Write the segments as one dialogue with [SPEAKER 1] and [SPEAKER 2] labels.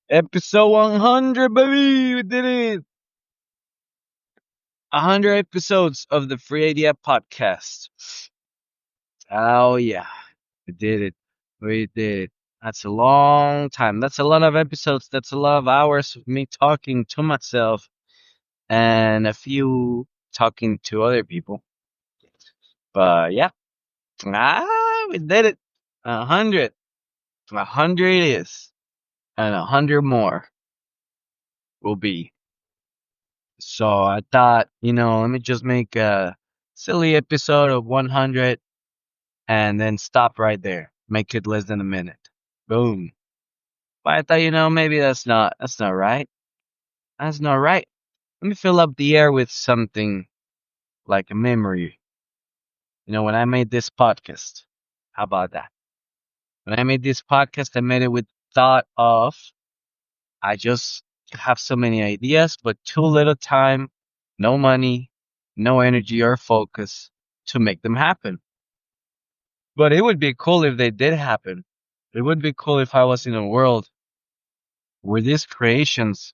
[SPEAKER 1] Episode 100, baby! We did it! 100 episodes of the Free Idea Podcast. Oh, yeah. We did it. We did it. That's a long time. That's a lot of episodes. That's a lot of hours of me talking to myself and a few talking to other people. But yeah, we did it. 100. 100 it is. And 100 more will be. So I thought, let me just make a silly episode of 100 and then stop right there. Make it less than a minute. Boom. But I thought, maybe that's not right. That's not right. Let me fill up the air with something like a memory. When I made this podcast, how about that? When I made this podcast, I made it with thought of I just have so many ideas, but too little time, no money, no energy or focus to make them happen. But it would be cool if they did happen. It would be cool if I was in a world where these creations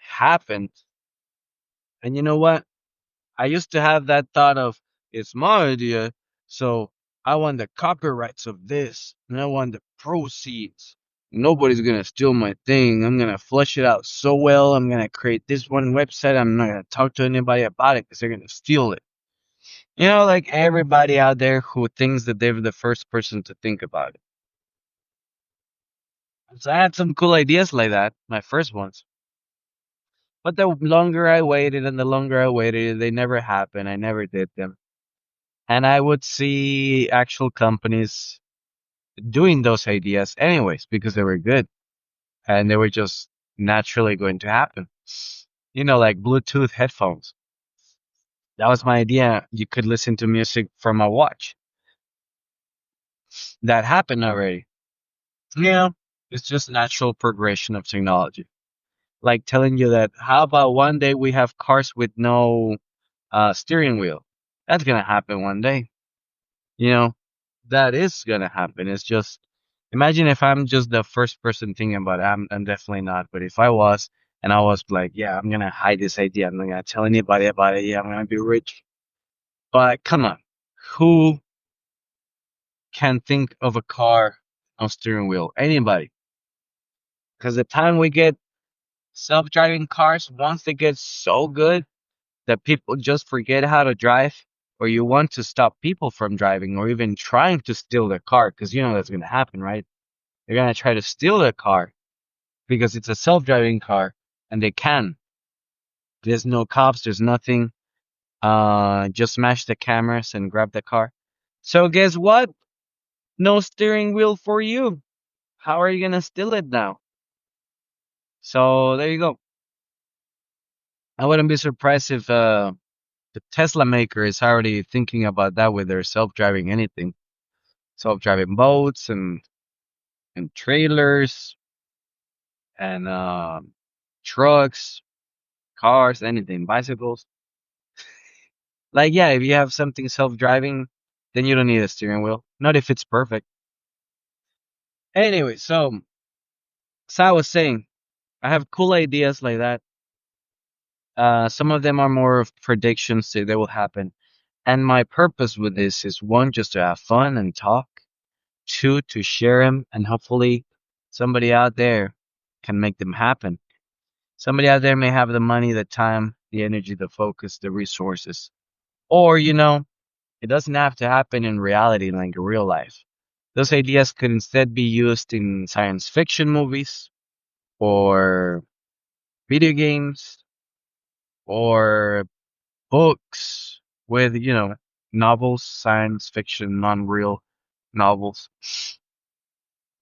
[SPEAKER 1] happened. And you know what? I used to have that thought of, it's my idea, so I want the copyrights of this, and I want the proceeds. Nobody's gonna steal my thing. I'm gonna flush it out so well. I'm gonna create this one website. I'm not gonna talk to anybody about it because they're gonna steal it. Like everybody out there who thinks that they're the first person to think about it. So I had some cool ideas like that, my first ones. But the longer I waited and the longer I waited, they never happened. I never did them. And I would see actual companies doing those ideas anyways because they were good and they were just naturally going to happen. Like Bluetooth headphones. That was my idea. You could listen to music from a watch. That happened already. Yeah. It's just natural progression of technology. Like telling you that, how about one day we have cars with no steering wheel? That's going to happen one day. You know, that is gonna happen. It's just imagine if I'm just the first person thinking about it. I'm definitely not. But if I was, and I was like, yeah, I'm gonna hide this idea. I'm not gonna tell anybody about it. Yeah, I'm gonna be rich. But come on, who can think of a car on steering wheel? Anybody? Because the time we get self-driving cars, once they get so good that people just forget how to drive, or you want to stop people from driving, or even trying to steal their car, because that's gonna happen, right? They're gonna try to steal the car because it's a self-driving car, and they can. There's no cops. There's nothing. Just smash the cameras and grab the car. So guess what? No steering wheel for you. How are you gonna steal it now? So there you go. I wouldn't be surprised if the Tesla maker is already thinking about that with their self-driving anything, self-driving boats and trailers and trucks, cars, anything, bicycles. Like, yeah, if you have something self-driving, then you don't need a steering wheel. Not if it's perfect. Anyway, so I was saying, I have cool ideas like that. Some of them are more of predictions that they will happen. And my purpose with this is one, just to have fun and talk. Two, to share them, and hopefully somebody out there can make them happen. Somebody out there may have the money, the time, the energy, the focus, the resources. Or, it doesn't have to happen in reality, like in real life. Those ideas could instead be used in science fiction movies or video games or books with, novels, science fiction, non-real novels.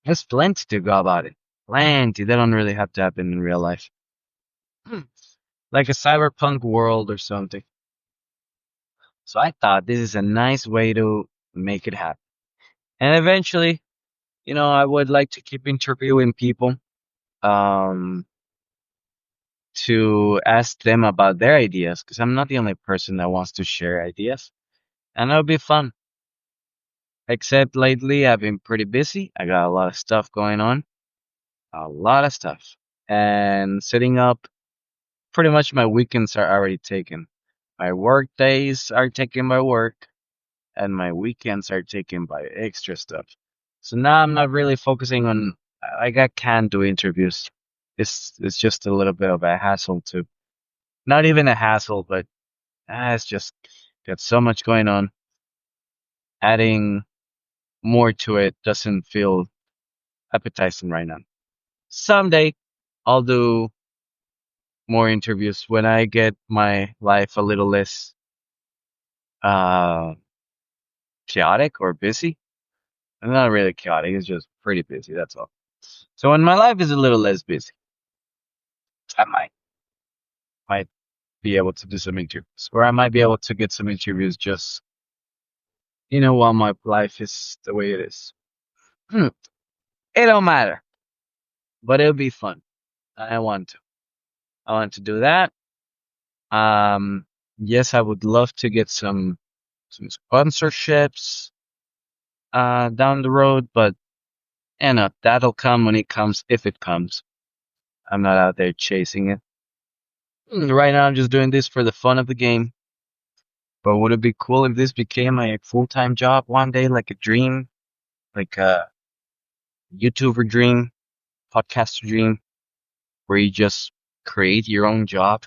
[SPEAKER 1] There's plenty to go about it. Plenty. They don't really have to happen in real life. Like a cyberpunk world or something. So I thought this is a nice way to make it happen. And eventually, I would like to keep interviewing people um, to ask them about their ideas because I'm not the only person that wants to share ideas. And it'll be fun. Except lately, I've been pretty busy. I got a lot of stuff going on. a lot of stuff. And setting up, pretty much my weekends are already taken. My work days are taken by work, and my weekends are taken by extra stuff. So now I'm not really focusing on. Like I can do interviews. It's just a little bit of a hassle too. Not even a hassle, but it's just got so much going on. Adding more to it doesn't feel appetizing right now. Someday I'll do more interviews when I get my life a little less uh chaotic or busy. I'm not really chaotic, it's just pretty busy, that's all. So when my life is a little less busy, I might be able to do some interviews. Or I might be able to get some interviews just while my life is the way it is. Hmm, it don't matter. But it'll be fun. I want to. I want to do that. Um yes, I would love to get some sponsorships down the road, but that'll come when it comes, if it comes. I'm not out there chasing it. Right now, I'm just doing this for the fun of the game. But would it be cool if this became a full-time job one day, like a dream, like a YouTuber dream, podcaster dream, where you just create your own job?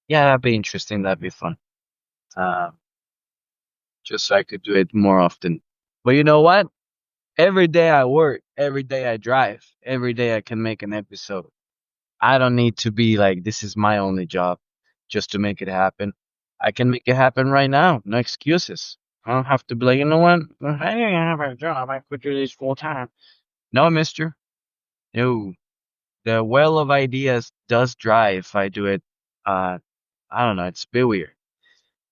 [SPEAKER 1] Yeah, that'd be interesting. That'd be fun. Uh, just so I could do it more often. But you know what? Every day I work, every day I drive, every day I can make an episode. I don't need to be like, this is my only job just to make it happen. I can make it happen right now. No excuses. I don't have to be like, you know what? Hey, I have a job. I could do this full time. No, mister. No. The well of ideas does dry if I do it. Uh, I don't know. It's a bit weird.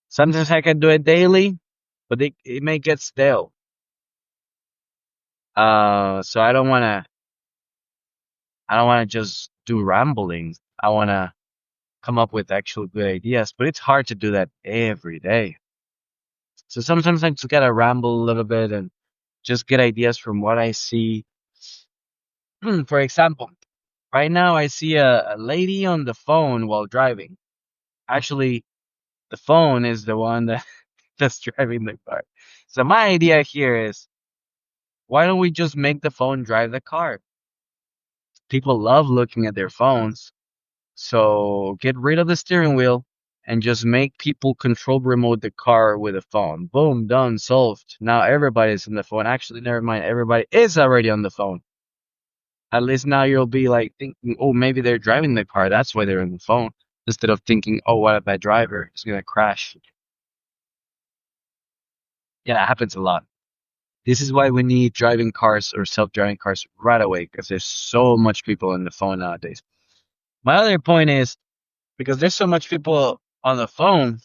[SPEAKER 1] Sometimes I can do it daily, but it may get stale. So I don't want to just do ramblings. I want to come up with actual good ideas, but it's hard to do that every day. So sometimes I just gotta ramble a little bit and just get ideas from what I see. For example, right now I see a lady on the phone while driving. Actually, the phone is the one that's driving the car. So my idea here is, why don't we just make the phone drive the car? People love looking at their phones. So get rid of the steering wheel and just make people control remote the car with a phone. Boom, done, solved. Now everybody's on the phone. Actually, never mind. Everybody is already on the phone. At least now you'll be like thinking, oh, maybe they're driving the car. That's why they're on the phone. Instead of thinking, oh, what a bad driver. It's going to crash. Yeah, that happens a lot. This is why we need driving cars or self-driving cars right away, because there's so much people on the phone nowadays. My other point is, because there's so much people on the phone,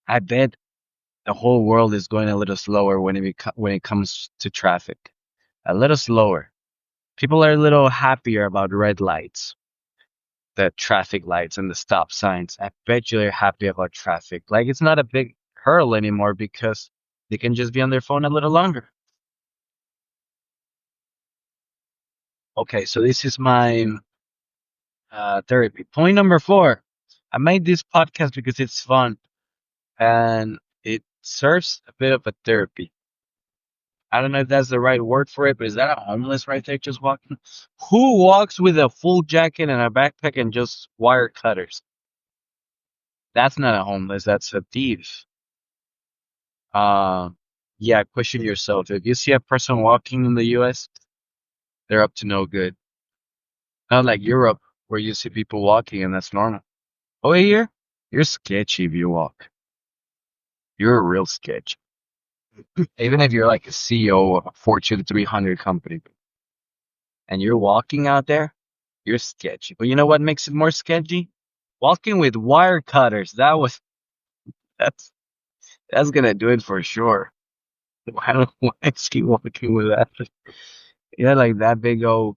[SPEAKER 1] I bet the whole world is going a little slower when it comes to traffic. A little slower. People are a little happier about red lights, the traffic lights and the stop signs. I bet you they're happy about traffic. Like it's not a big hurdle anymore because they can just be on their phone a little longer. Okay, so this is my therapy. Point number 4. I made this podcast because it's fun and it serves a bit of a therapy. I don't know if that's the right word for it, but is that a homeless right there just walking? Who walks with a full jacket and a backpack and just wire cutters? That's not a homeless, that's a thief. Uh, yeah, question yourself. If you see a person walking in the US, they're up to no good. Not like Europe, where you see people walking and that's normal. Oh, here, you're sketchy if you walk. You're a real sketch. Even if you're like a CEO of a Fortune 300 company and you're walking out there, you're sketchy. But you know what makes it more sketchy? Walking with wire cutters. That's that's gonna do it for sure. I don't want to see walking with that. Yeah, like that big old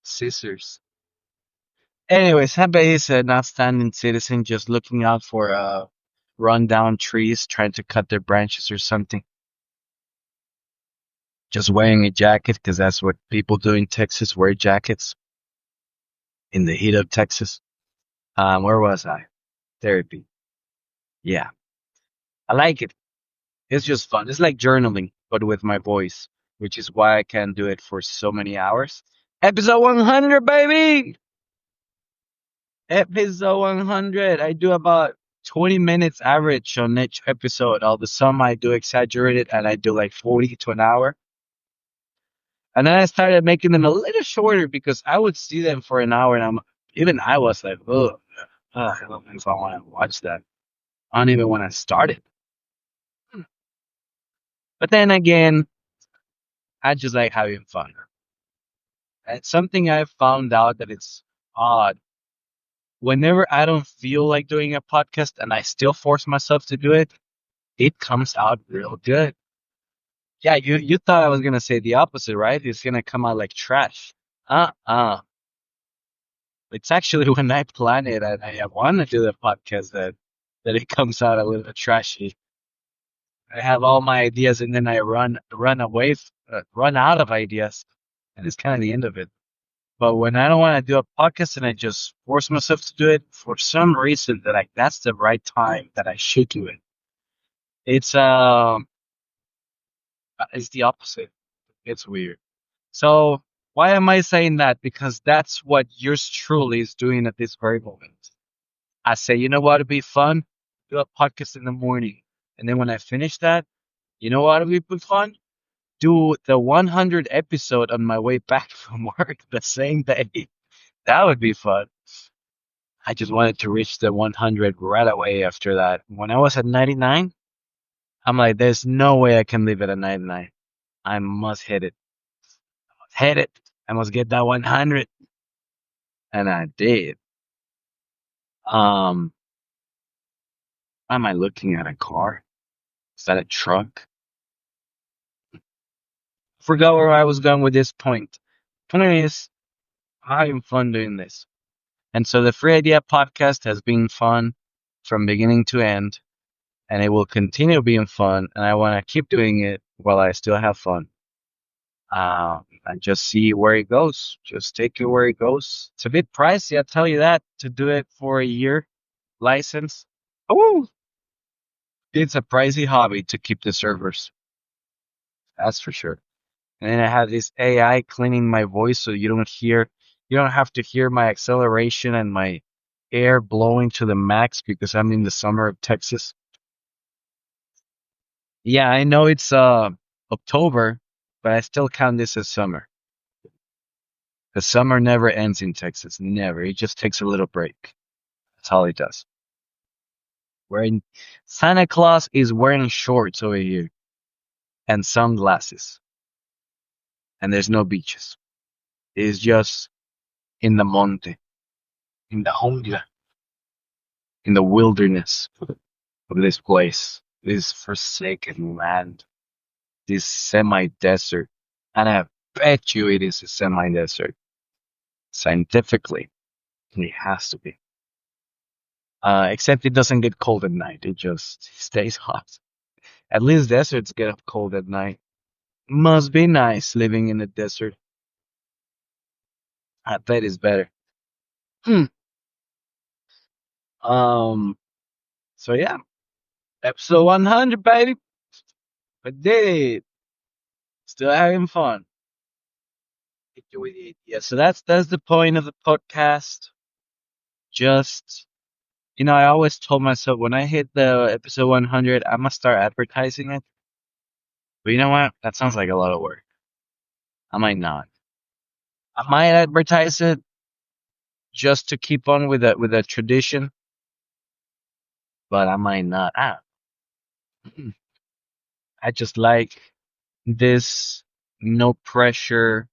[SPEAKER 1] scissors. Anyways, Hebe is an outstanding citizen just looking out for rundown trees, trying to cut their branches or something. Just wearing a jacket because that's what people do in Texas, wear jackets. in the heat of Texas. Where was I? Therapy. Yeah, I like it. It's just fun. It's like journaling, but with my voice, which is why I can do it for so many hours. Episode 100, baby! Episode 100. I do about 20 minutes average on each episode. All the some I do exaggerated, and I do like 40 to an hour. And then I started making them a little shorter because I would see them for an hour, and I was like, oh, I don't know if I want to watch that. I don't even want to start it. But then again, I just like having fun. And something I found out that it's odd. Whenever I don't feel like doing a podcast and I still force myself to do it, it comes out real good. Yeah, you thought I was gonna say the opposite, right? It's gonna come out like trash. Uh-uh. It's actually when I plan it and I want to do the podcast that it comes out a little bit trashy. I have all my ideas and then I run out of ideas, and it's kind of the end of it. But when I don't want to do a podcast and I just force myself to do it for some reason that that's the right time that I should do it. It's it's the opposite. It's weird. So why am I saying that? Because that's what yours truly is doing at this very moment. I say, you know what would be fun? Do a podcast in the morning. And then when I finish that, you know what would be fun? Do the 100 episode on my way back from work the same day. That would be fun. I just wanted to reach the 100 right away after that. When I was at 99, I'm like, there's no way I can leave it at 99. I must hit it. Hit it. I must get that 100. And I did. Um, am I looking at a car? Is that a truck? Forgot where I was going with this point. Point is, having fun doing this. And so the Free Idea podcast has been fun from beginning to end, and it will continue being fun. And I want to keep doing it while I still have fun. And just see where it goes. Just take it where it goes. It's a bit pricey, I'll tell you that, to do it for a year license. Oh, it's a pricey hobby to keep the servers. That's for sure. And then I have this AI cleaning my voice so you don't have to hear my acceleration and my air blowing to the max because I'm in the summer of Texas. Yeah, I know it's October, but I still count this as summer. The summer never ends in Texas. Never. It just takes a little break. That's all it does. Wearing Santa Claus is wearing shorts over here and sunglasses. And there's no beaches. It's just in the monte, in the jungla, in the wilderness of this place, this forsaken land, this semi-desert. And I bet you it is a semi-desert. Scientifically, it has to be. Except it doesn't get cold at night. It just stays hot. At least deserts get up cold at night. Must be nice living in a desert. I bet it's better. Hmm. Um. So yeah, episode 100, baby. I did it. Still having fun. Enjoy it. Yeah. So that's the point of the podcast. Just I always told myself when I hit the episode 100, I must start advertising it. But you know what? That sounds like a lot of work. I might not. I might advertise it just to keep on with a tradition, but I might not. I just like this no pressure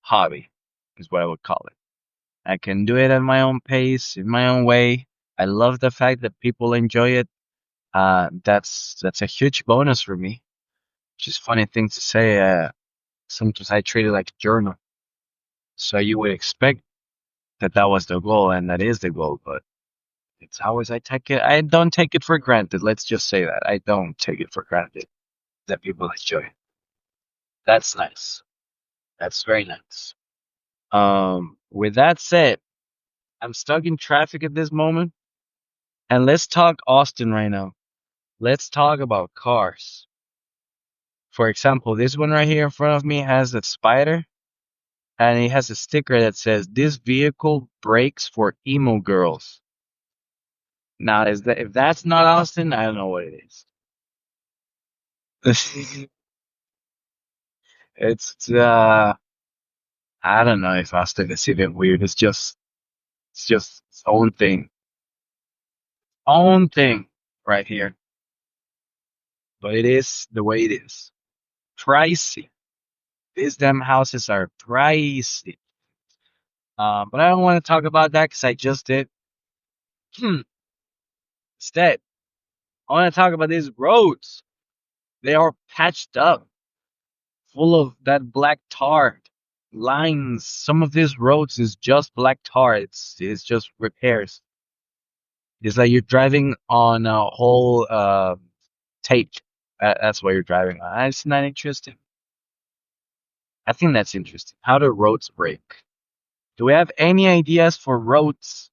[SPEAKER 1] hobby is what I would call it. I can do it at my own pace, in my own way. I love the fact that people enjoy it. That's a huge bonus for me. Which is funny thing to say. Sometimes I treat it like a journal. So you would expect that that was the goal, and that is the goal, but it's always I take it. I don't take it for granted. Let's just say that I don't take it for granted that people enjoy it. That's nice. That's very nice. With that said, I'm stuck in traffic at this moment. And let's talk Austin right now. Let's talk about cars. For example, this one right here in front of me has a spider and it has a sticker that says this vehicle brakes for emo girls. Now, is that if that's not Austin, I don't know what it is. It's I don't know if Austin is even weird. It's just its own thing. Own thing right here. But it is the way it is. Pricey. These damn houses are pricey. But I don't want to talk about that because I just did. Instead, I want to talk about these roads. They are patched up, full of that black tar lines. Some of these roads is just black tar. It's just repairs. It's like you're driving on a whole tape. That's what you're driving on. Isn't that interesting? I think that's interesting. How do roads break? Do we have any ideas for roads,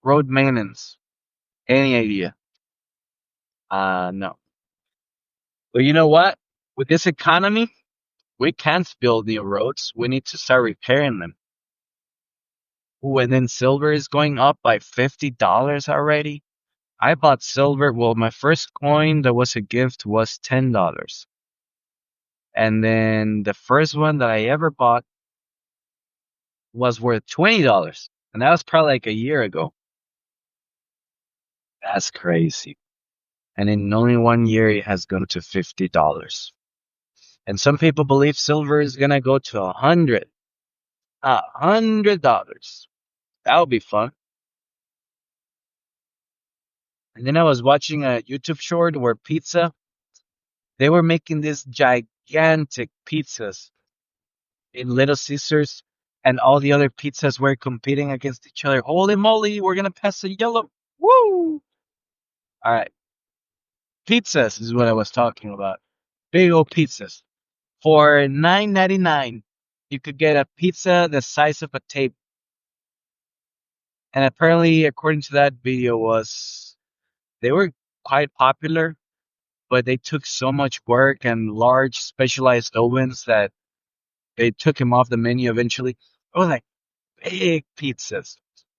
[SPEAKER 1] road maintenance? Any idea? No. But you know what? With this economy, we can't build new roads. We need to start repairing them. Ooh, and then silver is going up by $50 already. I bought silver. Well, my first coin that was a gift was $10. And then the first one that I ever bought was worth $20. And that was probably like a year ago. That's crazy. And in only 1 year, it has gone to $50. And some people believe silver is gonna go to $100. That would be fun. And then I was watching a YouTube short where they were making these gigantic pizzas in Little Caesars, and all the other pizzas were competing against each other. Holy moly, we're gonna pass a yellow. Woo! All right, pizzas is what I was talking about. Big old pizzas. For $9.99, you could get a pizza the size of a tape. And apparently, according to that video, was they were quite popular, but they took so much work and large specialized ovens that they took him off the menu eventually. It was like big pizzas.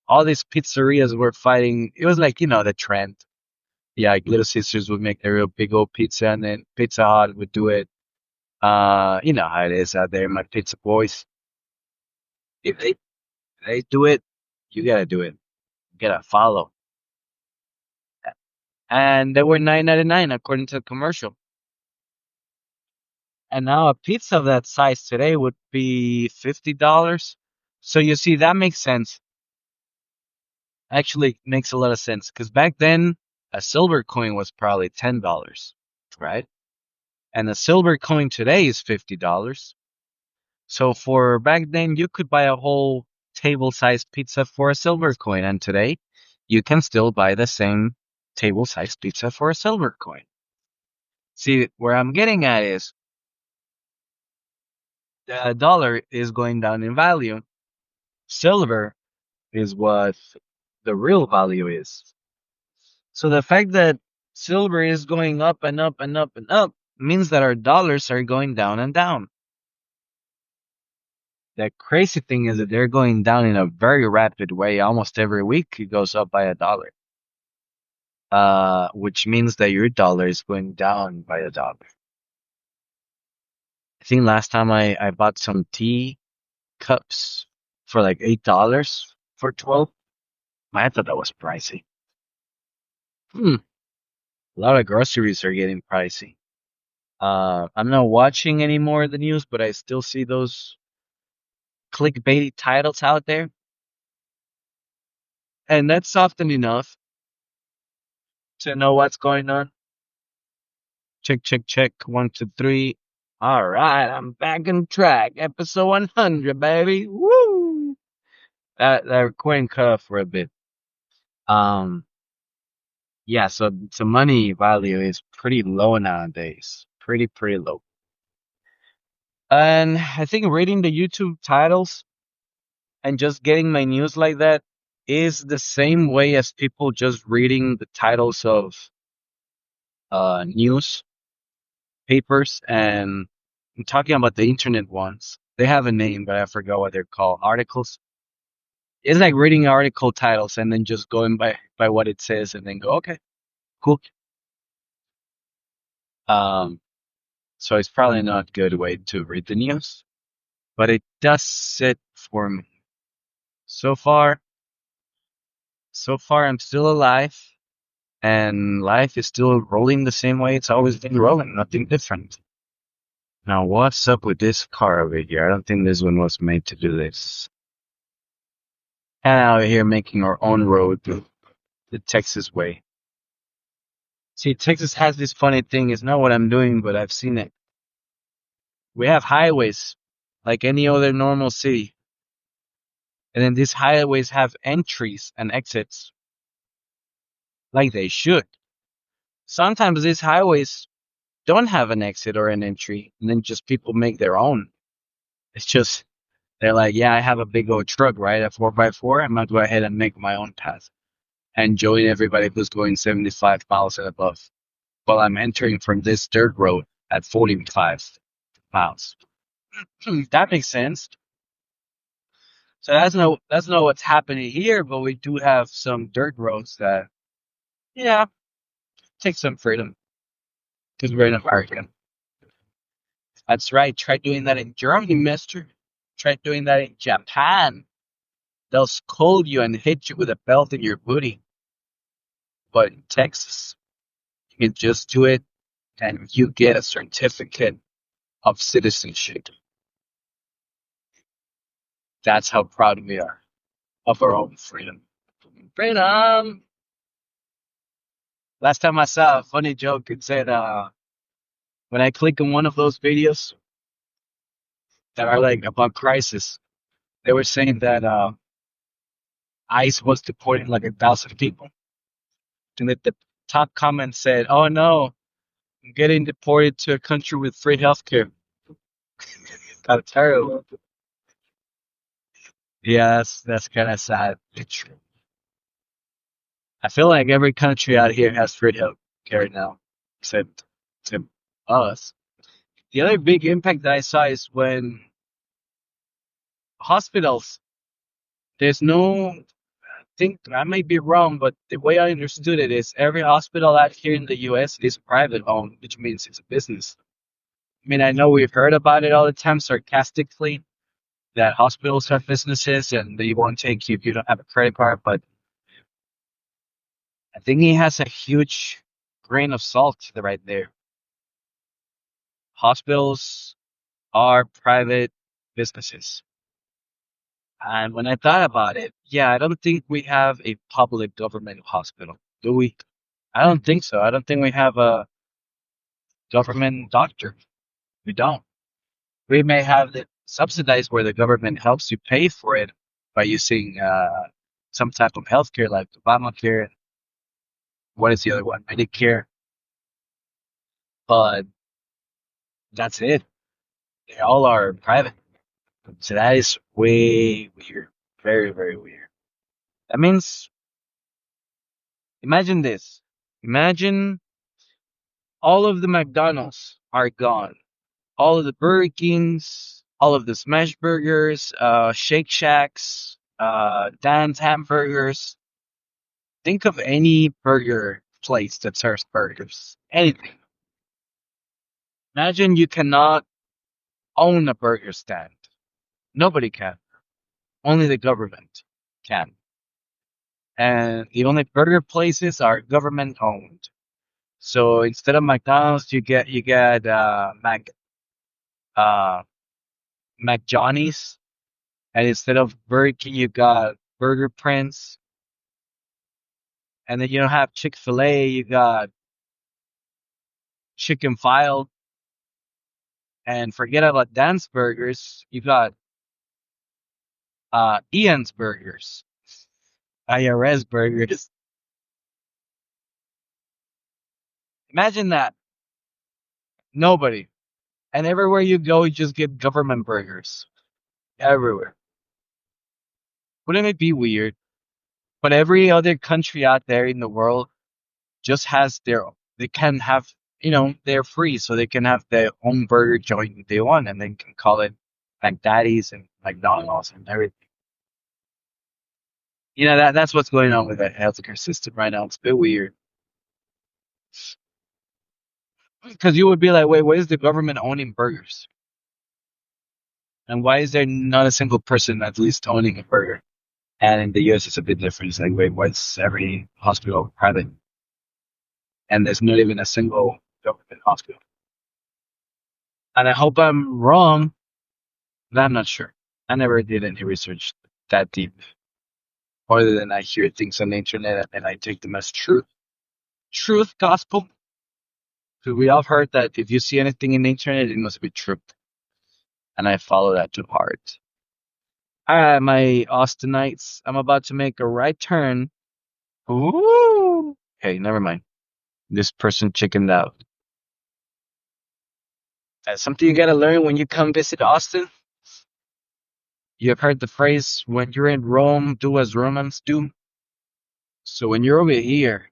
[SPEAKER 1] All these pizzerias were fighting. It was like, the trend. Yeah, like Little Sisters would make their real big old pizza, and then Pizza Hut would do it. You know how it is out there, my pizza boys. If they do it, you gotta do it. You gotta follow. And they were $9.99 according to the commercial. And now a pizza of that size today would be $50. So you see, that makes sense. Actually, makes a lot of sense because back then a silver coin was probably $10, right? And a silver coin today is $50. So for back then, you could buy a whole table-sized pizza for a silver coin, and today you can still buy the same table-sized pizza for a silver coin. See, where I'm getting at is the dollar is going down in value. Silver is what the real value is. So the fact that silver is going up and up and up and up means that our dollars are going down and down. The crazy thing is that they're going down in a very rapid way. Almost every week it goes up by $1. Which means that your dollar is going down by $1. I think last time I bought some tea cups for like $8 for 12. I thought that was pricey. Hmm. A lot of groceries are getting pricey. I'm not watching any more of the news, but I still see those clickbaity titles out there. And that's often enough to know what's going on. Check, check, check. 1, 2, 3. All right, I'm back on track. Episode 100, baby. Woo! That recording cut off for a bit. Um, yeah, so money value is pretty low nowadays. Pretty low. And I think reading the YouTube titles and just getting my news like that is the same way as people just reading the titles of news papers, and I'm talking about the internet ones. They have a name, but I forgot what they're called. Articles. It's like reading article titles and then just going by what it says and then go, okay, cool. Um, so it's probably not a good way to read the news, but it does it for me. So far, so far I'm still alive and life is still rolling the same way it's always been rolling, nothing different. Now, what's up with this car over here? I don't think this one was made to do this. And out here making our own road the Texas way. See, Texas has this funny thing. It's not what I'm doing, but I've seen it. We have highways like any other normal city. And then these highways have entries and exits like they should. Sometimes these highways don't have an exit or an entry, and then just people make their own. It's just, they're like, yeah, I have a big old truck, right? A 4x4. I'm going to go ahead and make my own path and join everybody who's going 75 miles and above. While I'm entering from this dirt road at 45 miles. That makes sense. So that's not what's happening here, but we do have some dirt roads that, yeah, take some freedom because we're in America. That's right. Try doing that in Germany, mister. Try doing that in Japan. They'll scold you and hit you with a belt in your booty. But in Texas, you can just do it and you get a certificate of citizenship. That's how proud we are of our own freedom. Freedom! Last time I saw a funny joke, it said, when I click on one of those videos that are like about crisis, they were saying that ICE was deporting like 1,000 people. And that the top comment said, "Oh no, I'm getting deported to a country with free healthcare." Kind of terrible. Yeah, that's kind of sad. I feel like every country out here has free healthcare now, except us. The other big impact that I saw is when hospitals. There's no. I think I may be wrong, but the way I understood it is every hospital out here in the U.S. is private owned, which means it's a business. I mean, I know we've heard about it all the time sarcastically that hospitals are businesses and they won't take you if you don't have a credit card, but I think he has a huge grain of salt right there. Hospitals are private businesses. And when I thought about it, yeah, I don't think we have a public government hospital, do we? I don't think so. I don't think we have a government doctor. We don't. We may have it subsidized where the government helps you pay for it by using some type of healthcare like Obamacare. What is the other one? Medicare. But that's it. They all are private. So that is way weird. Very, very weird. That means, imagine this. Imagine all of the McDonald's are gone. All of the Burger Kings, all of the Smash Burgers, Shake Shacks, Dan's Hamburgers. Think of any burger place that serves burgers. Anything. Imagine you cannot own a burger stand. Nobody can. Only the government can. And the only burger places are government owned. So instead of McDonald's, you get uh Mac Johnny's, and instead of Burger King, you got Burger Prince, and then you don't have Chick-fil-A, you got Chicken File, and forget about Dan's Burgers, you got Ian's Burgers, IRS Burgers. Imagine that. Nobody. And everywhere you go, you just get government burgers. Everywhere. Wouldn't it be weird? But every other country out there in the world just has they can have, they're free, so they can have their own burger joint if they want, and they can call it McDaddy's and McDonald's and everything. That's what's going on with the healthcare system right now. It's a bit weird because you would be like, wait, why is the government owning burgers? And why is there not a single person at least owning a burger? And in the US, it's a bit different. It's like, wait, why is every hospital private? And there's not even a single government hospital. And I hope I'm wrong, but I'm not sure. I never did any research that deep, other than I hear things on the internet and I take them as truth. Truth gospel. So we all heard that if you see anything in the internet, it must be true. And I follow that to heart. All right, my Austinites, I'm about to make a right turn. Ooh. Okay, never mind. This person chickened out. That's something you gotta learn when you come visit Austin. You have heard the phrase, when you're in Rome, do as Romans do. So when you're over here,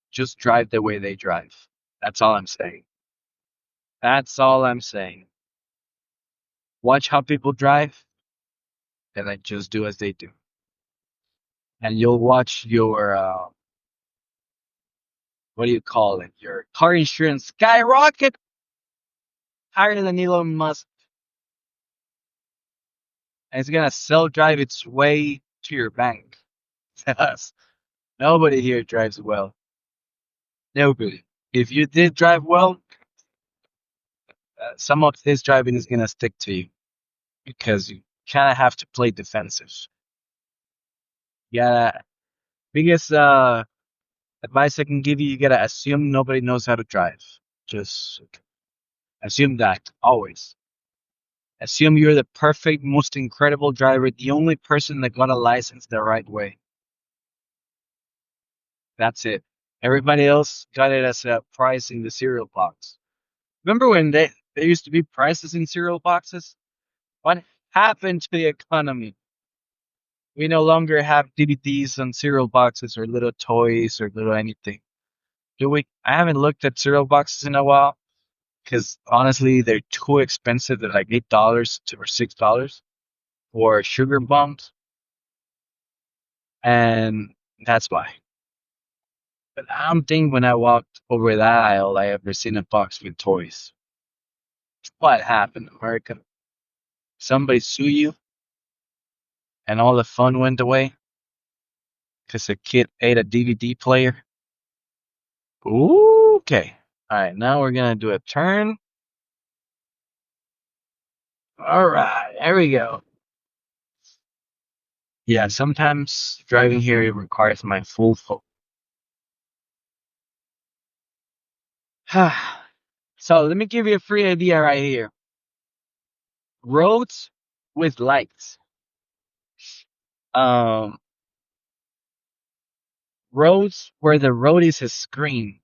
[SPEAKER 1] just drive the way they drive. That's all I'm saying. That's all I'm saying. Watch how people drive, and then just do as they do. And you'll watch your, what do you call it? Your car insurance skyrocket higher than Elon Musk. And it's gonna self drive its way to your bank. Yes. Nobody here drives well. Nobody. If you did drive well, some of this driving is gonna stick to you because you kind of have to play defensive. Yeah, biggest advice I can give you: you gotta assume nobody knows how to drive. Just assume that always. Assume you're the perfect, most incredible driver, the only person that got a license the right way. That's it. Everybody else got it as a price in the cereal box. Remember when there used to be prices in cereal boxes? What happened to the economy? We no longer have DVDs on cereal boxes or little toys or little anything. Do we? I haven't looked at cereal boxes in a while because honestly, they're too expensive. They're like $8 to or $6 for sugar bombs, and that's why. But I don't think when I walked over that aisle, I ever seen a box with toys. What happened, America? Somebody sue you, and all the fun went away because a kid ate a DVD player. Ooh, okay. All right, now we're gonna do a turn. All right, there we go. Yeah, sometimes driving here it requires my full focus. So let me give you a free idea right here. Roads with lights. Um, Roads where the road is a screen.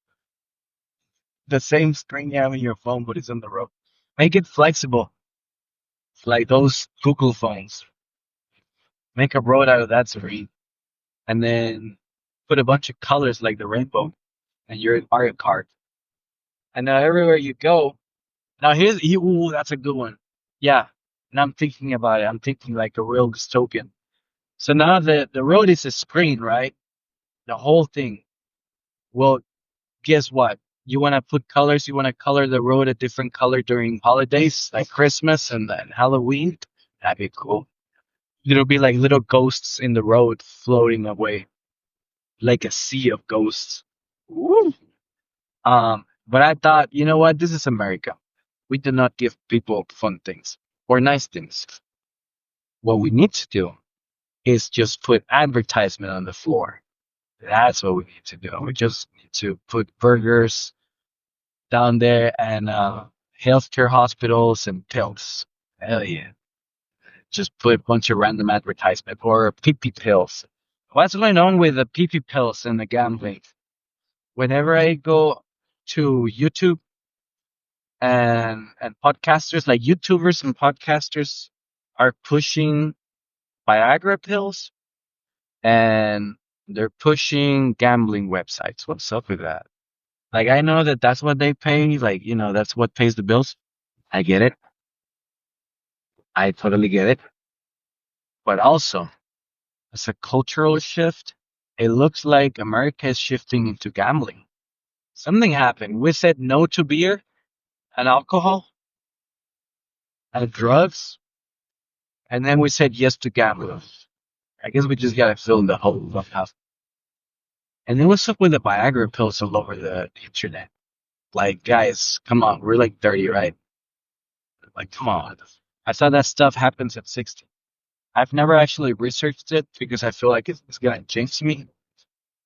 [SPEAKER 1] The same screen you have in your phone, but it's on the road. Make it flexible, like those Google phones. Make a road out of that screen, and then put a bunch of colors like the rainbow, and you're in Mario Kart. And now everywhere you go, now ooh, that's a good one. Yeah, and I'm thinking about it. I'm thinking like a real dystopian. So now the road is a screen, right? The whole thing. Well, guess what? You want to put colors. You want to color the road a different color during holidays, like Christmas and then Halloween. That'd be cool. It'll be like little ghosts in the road floating away, like a sea of ghosts. Woo. But I thought, you know what? This is America. We do not give people fun things or nice things. What we need to do is just put advertisement on the floor. That's what we need to do. We just need to put burgers down there and healthcare hospitals and pills. Hell yeah. Just put a bunch of random advertisement or PP pills. What's going on with the PP pills and the gambling? Whenever I go to YouTube and podcasters, like YouTubers and podcasters are pushing Viagra pills, and they're pushing gambling websites. What's up with that? Like, I know that that's what they pay. Like, that's what pays the bills. I get it. I totally get it. But also, as a cultural shift, it looks like America is shifting into gambling. Something happened. We said no to beer and alcohol and drugs, and then we said yes to gambling. I guess we just gotta fill in the hole of half. And then what's up with the Viagra pills all over the internet? Like, guys, come on, we're like 30, right? Like, come on. I thought that stuff happens at 60. I've never actually researched it because I feel like it's gonna jinx me.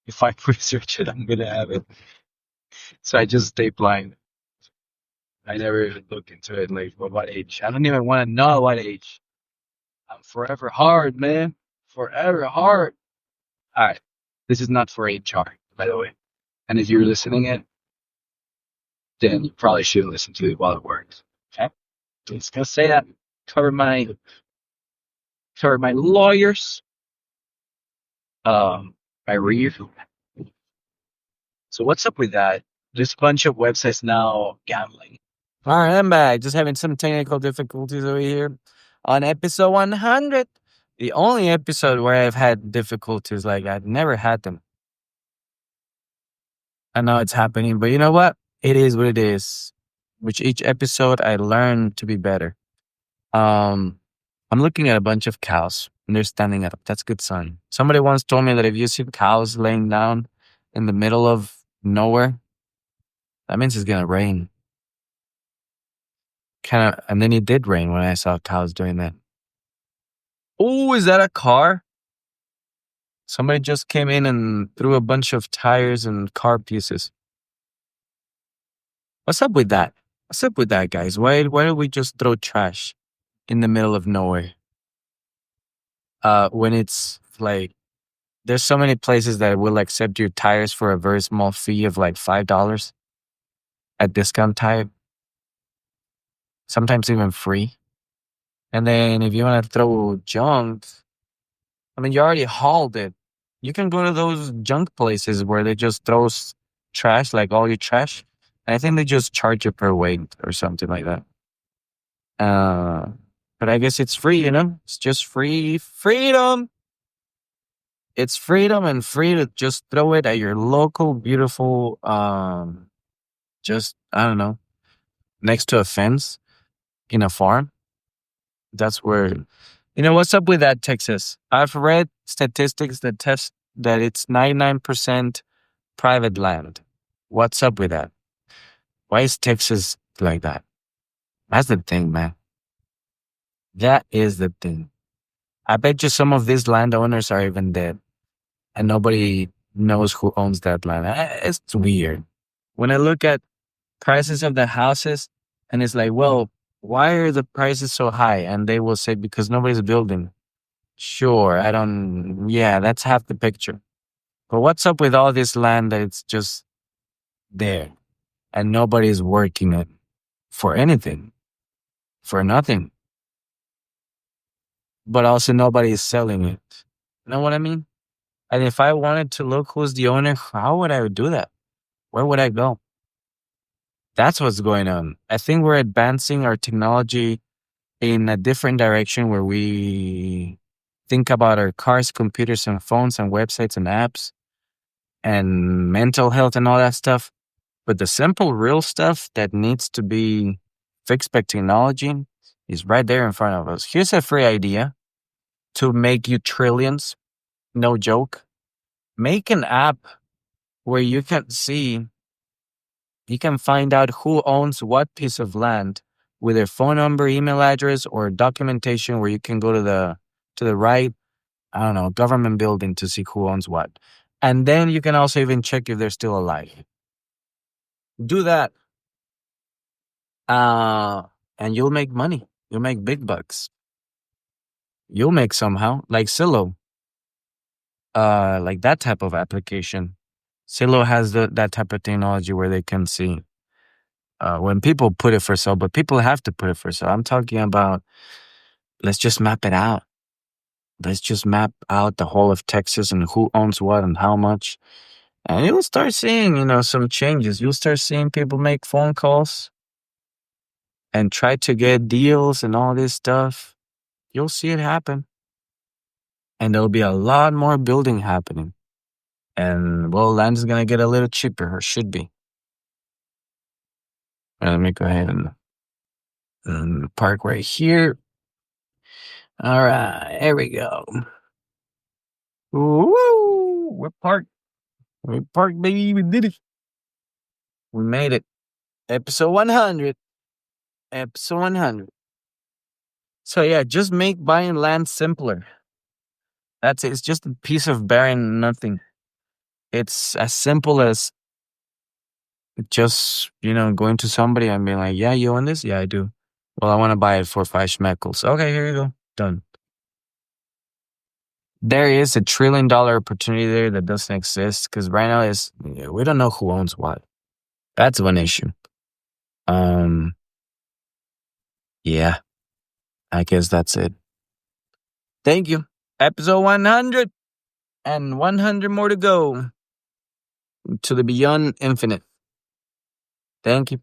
[SPEAKER 1] If I research it, I'm gonna have it. So I just stay blind. I never even look into it. Like, what age? I don't even want to know what age. I'm forever hard, man. Forever hard. All right. This is not for HR, by the way. And if you're listening it, then you probably shouldn't listen to it while it works. Okay? Just gonna say that. Cover my lawyers. My rear. So what's up with that? There's a bunch of websites now gambling.
[SPEAKER 2] All right, I'm back. Just having some technical difficulties over here on episode 100. The only episode where I've had difficulties, like I've never had them. I know it's happening, but you know what? It is what it is. Which each episode I learn to be better. Um, I'm looking at a bunch of cows and they're standing up. That's a good sign. Somebody once told me that if you see cows laying down in the middle of nowhere, that means it's gonna rain. And then it did rain when I saw cows doing that. Oh, is that a car? Somebody just came in and threw a bunch of tires and car pieces. What's up with that? What's up with that, guys? Why do we just throw trash in the middle of nowhere? When it's like there's so many places that will accept your tires for a very small fee of like $5 at discount tire, sometimes even free. And then if you want to throw junk, I mean, you already hauled it. You can go to those junk places where they just throw trash, like all your trash. And I think they just charge you per weight or something like that. Uh, but I guess it's free, It's just free freedom. It's freedom and free to just throw it at your local beautiful, just I don't know, next to a fence in a farm. That's where, what's up with that, Texas? I've read statistics that test that it's 99% private land. What's up with that? Why is Texas like that? That's the thing, man. That is the thing. I bet you some of these landowners are even dead and nobody knows who owns that land. It's weird. When I look at prices of the houses and it's like, well, why are the prices so high? And they will say, because nobody's building. Sure, yeah, that's half the picture. But what's up with all this land that it's just there and nobody's working it for anything, for nothing? But also nobody's selling it. You know what I mean? And if I wanted to look who's the owner, how would I do that? Where would I go? That's what's going on. I think we're advancing our technology in a different direction where we think about our cars, computers, and phones, and websites and apps, and mental health and all that stuff. But the simple, real stuff that needs to be fixed by technology is right there in front of us. Here's a free idea to make you trillions. No joke. Make an app where you can find out who owns what piece of land with their phone number, email address, or documentation where you can go to the right, I don't know, government building to see who owns what. And then you can also even check if they're still alive. Do that. And you'll make money. You'll make big bucks. You'll make somehow, like Zillow. Like that type of application. Zillow has that type of technology where they can see when people put it for sale, but people have to put it for sale. I'm talking about, let's just map it out. Let's just map out the whole of Texas and who owns what and how much. And you'll start seeing, some changes. You'll start seeing people make phone calls and try to get deals and all this stuff. You'll see it happen. And there'll be a lot more building happening. And well, land is going to get a little cheaper, or should be. Let me go ahead and park right here. All right, here we go. Woo! We're parked. We parked, baby. We did it. We made it. Episode 100. Episode 100. So yeah, just make buying land simpler. That's it. It's just a piece of barren nothing. It's as simple as just, going to somebody and being like, yeah, you own this? Yeah, I do. Well, I want to buy it for 5 schmeckles. Okay, here you go. Done. There is a $1 trillion opportunity there that doesn't exist because right now we don't know who owns what. That's one issue. Yeah, I guess that's it. Thank you. Episode 100 and 100 more to go to the beyond infinite. Thank you.